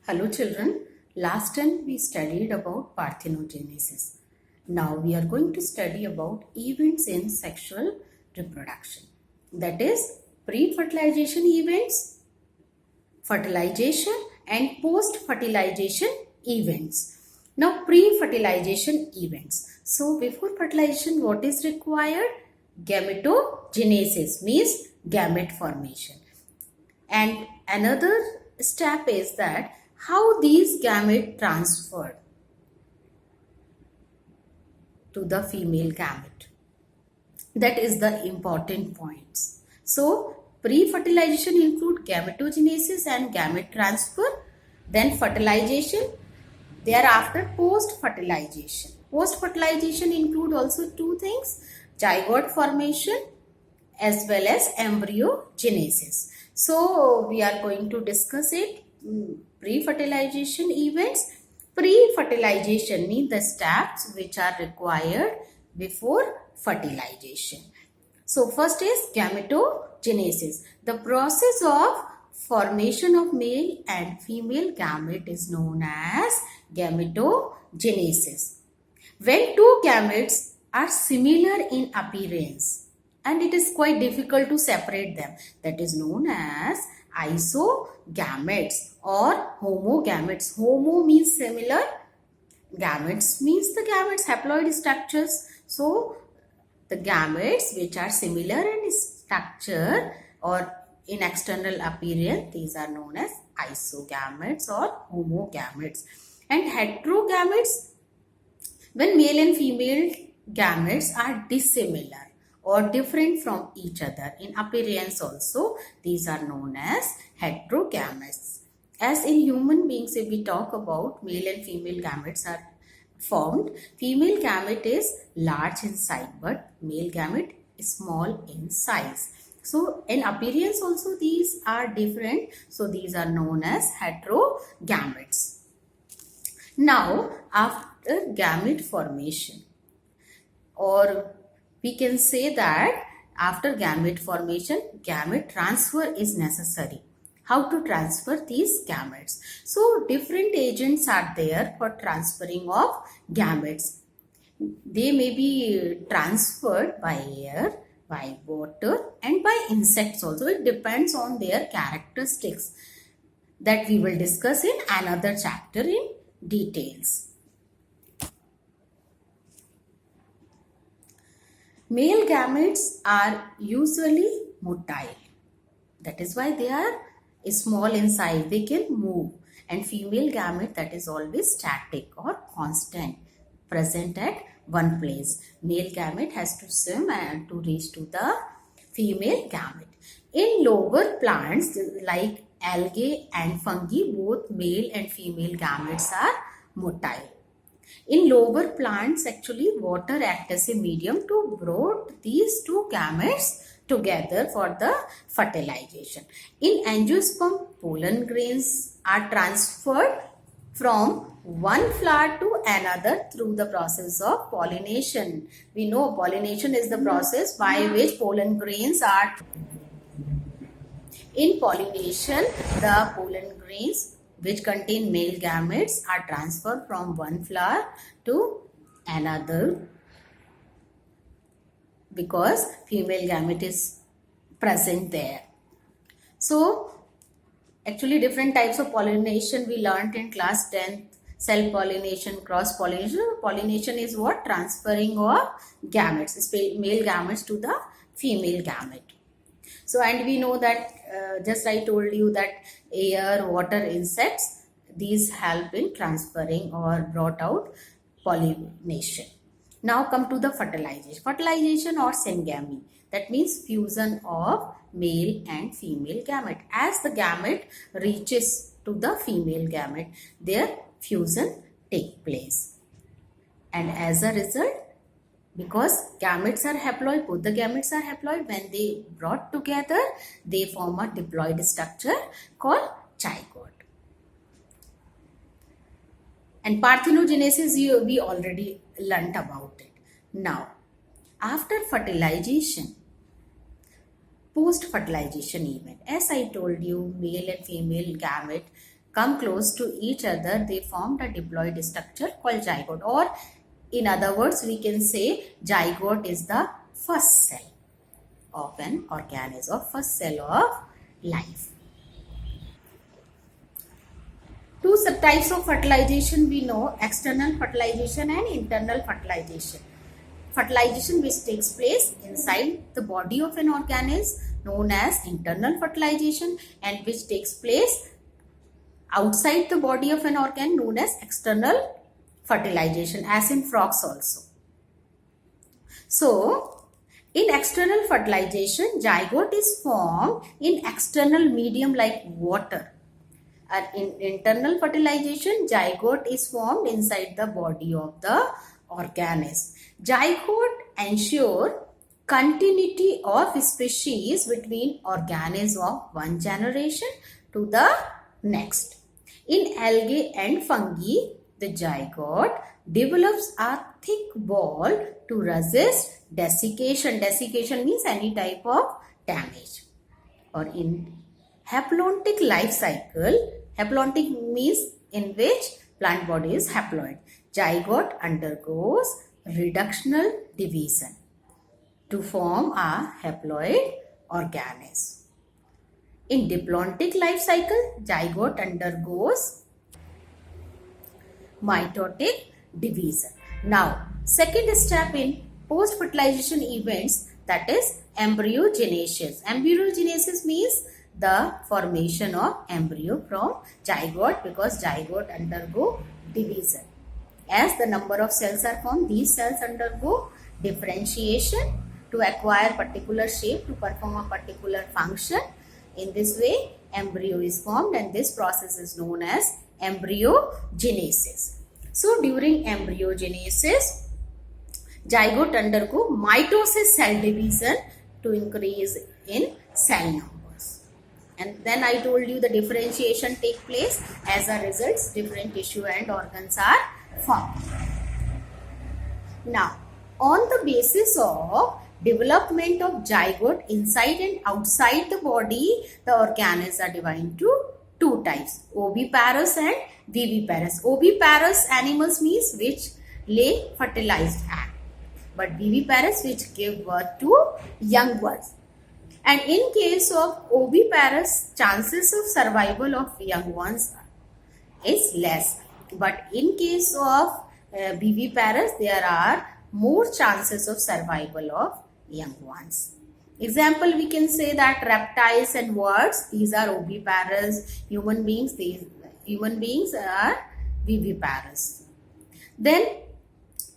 Hello children, last time we studied about parthenogenesis. Now we are going to study about events in sexual reproduction. That is pre-fertilization events, fertilization and post-fertilization events. Now pre-fertilization events. So before fertilization what is required? Gametogenesis means gamete formation. And another step is that how these gamete transferred to the female gamete. That is the important points. So pre-fertilization include gametogenesis and gamete transfer, then fertilization, thereafter post-fertilization. Post-fertilization include also two things, zygote formation as well as embryogenesis. So we are going to discuss it. Pre-fertilization events. Pre-fertilization means the steps which are required before fertilization. So first is gametogenesis. The process of formation of male and female gamete is known as gametogenesis. When two gametes are similar in appearance and it is quite difficult to separate them, that is known as isogametes or homogametes. Homo means similar, gametes means the gametes, haploid structures. So the gametes which are similar in structure or in external appearance, these are known as isogametes or homogametes. And heterogametes, when male and female gametes are dissimilar or different from each other in appearance also, these are known as heterogametes. As in human beings, if we talk about male and female gametes are formed, female gamete is large in size but male gamete is small in size. So in appearance also these are different, so these are known as heterogametes. Now after gamete formation, or we can say that after gamete formation, gamete transfer is necessary. How to transfer these gametes? So different agents are there for transferring of gametes. They may be transferred by air, by water and by insects also. It depends on their characteristics that we will discuss in another chapter in details. Male gametes are usually motile. That is why they are small in size. They can move. And female gamete, that is always static or constant, present at one place. Male gamete has to swim and to reach to the female gamete. In lower plants like algae and fungi, both male and female gametes are motile. In lower plants, actually water acts as a medium to brought these two gametes together for the fertilization. In angiosperm, pollen grains are transferred from one flower to another through the process of pollination. We know pollination is the process by which pollen grains are. In pollination, the pollen grains which contain male gametes are transferred from one flower to another because female gamete is present there. So actually different types of pollination we learnt in class 10th. Self-pollination, cross-pollination. Pollination is what? Transferring of gametes, male gametes to the female gamete. So, and we know that just I told you that air, water, insects, these help in transferring or brought out pollination. Now come to the fertilization. Fertilization or syngamy. That means fusion of male and female gamete. As the gamete reaches to the female gamete, their fusion take place. And as a result, because gametes are haploid, both the gametes are haploid, when they brought together, they form a diploid structure called zygote. And parthenogenesis, we already learnt about it. Now, after fertilization, post-fertilization event, as I told you, male and female gamete come close to each other, they formed a diploid structure called zygote. Or in other words, we can say zygote is the first cell of an organism, or first cell of life. Two subtypes of fertilization we know: external fertilization and internal fertilization. Fertilization which takes place inside the body of an organism known as internal fertilization, and which takes place outside the body of an organ known as external fertilization, as in frogs also. So, in external fertilization, zygote is formed in external medium like water. And in internal fertilization, zygote is formed inside the body of the organism. Zygote ensure continuity of species between organisms of one generation to the next. In algae and fungi, the zygote develops a thick ball to resist desiccation. Desiccation means any type of damage. Or in haplontic life cycle, haplontic means in which plant body is haploid, zygote undergoes reductional division to form a haploid organism. In diplontic life cycle, zygote undergoes mitotic division. Now, second step in post-fertilization events, that is embryogenesis. Embryogenesis means the formation of embryo from zygote, because zygote undergo division. As the number of cells are formed, these cells undergo differentiation to acquire particular shape to perform a particular function. In this way, embryo is formed, and this process is known as embryogenesis. So, during embryogenesis, zygote undergo mitosis, cell division, to increase in cell numbers. And then I told you the differentiation take place. As a result, different tissue and organs are formed. Now, on the basis of development of zygote inside and outside the body, the organisms are divided into two types: oviparous and viviparous. Oviparous animals means which lay fertilized egg, but viviparous which give birth to young ones. And in case of oviparous, chances of survival of young ones is less, but in case of viviparous, there are more chances of survival of young ones. Example, we can say that reptiles and birds, these are oviparous. Human beings are viviparous. Then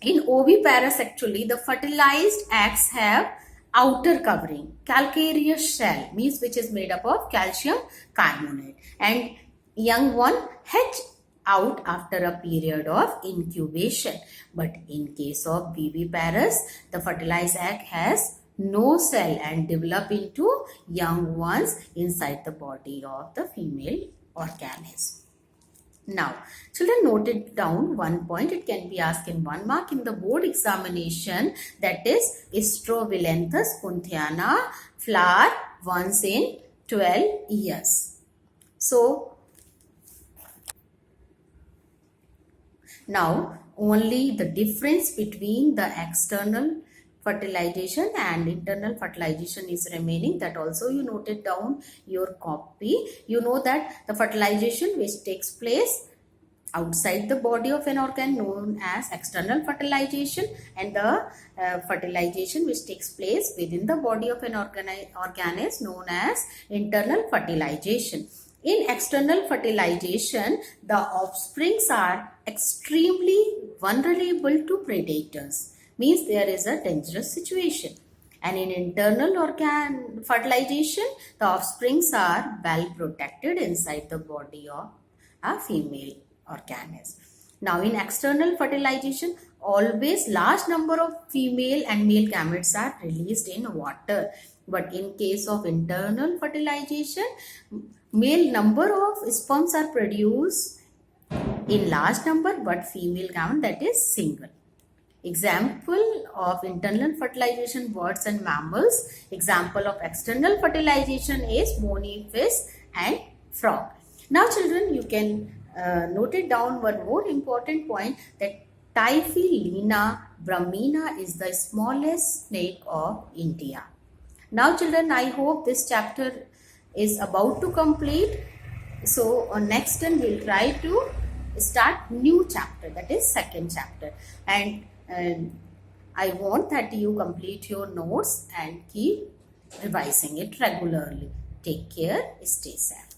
in oviparous, actually the fertilized eggs have outer covering, calcareous shell, means which is made up of calcium carbonate, and young one hatch out after a period of incubation. But in case of viviparous, the fertilized egg has no cell and develop into young ones inside the body of the female organism. Now, children, note it down one point. It can be asked in 1 mark in the board examination, that is Strophyllanthus kunthiana flower once in 12 years. So, now only the difference between the external fertilization and internal fertilization is remaining. That also you noted down your copy. You know that the fertilization which takes place outside the body of an organ known as external fertilization, and the fertilization which takes place within the body of an organ is known as internal fertilization. In external fertilization, the offsprings are extremely vulnerable to predators, means there is a dangerous situation. And in internal organ fertilization, the offsprings are well protected inside the body of a female organism. Now, in external fertilization, always large number of female and male gametes are released in water. But in case of internal fertilization, male number of sperms are produced in large number, but female gamete, that is single. Example of internal fertilization, birds and mammals. Example of external fertilization is bony fish and frog. Now children, you can note it down one more important point, that Typhilina brahmina is the smallest snake of India. Now children, I hope this chapter is about to complete. So on next time we'll try to start new chapter, that is second chapter, and I want that you complete your notes and keep revising it regularly. Take care, stay safe.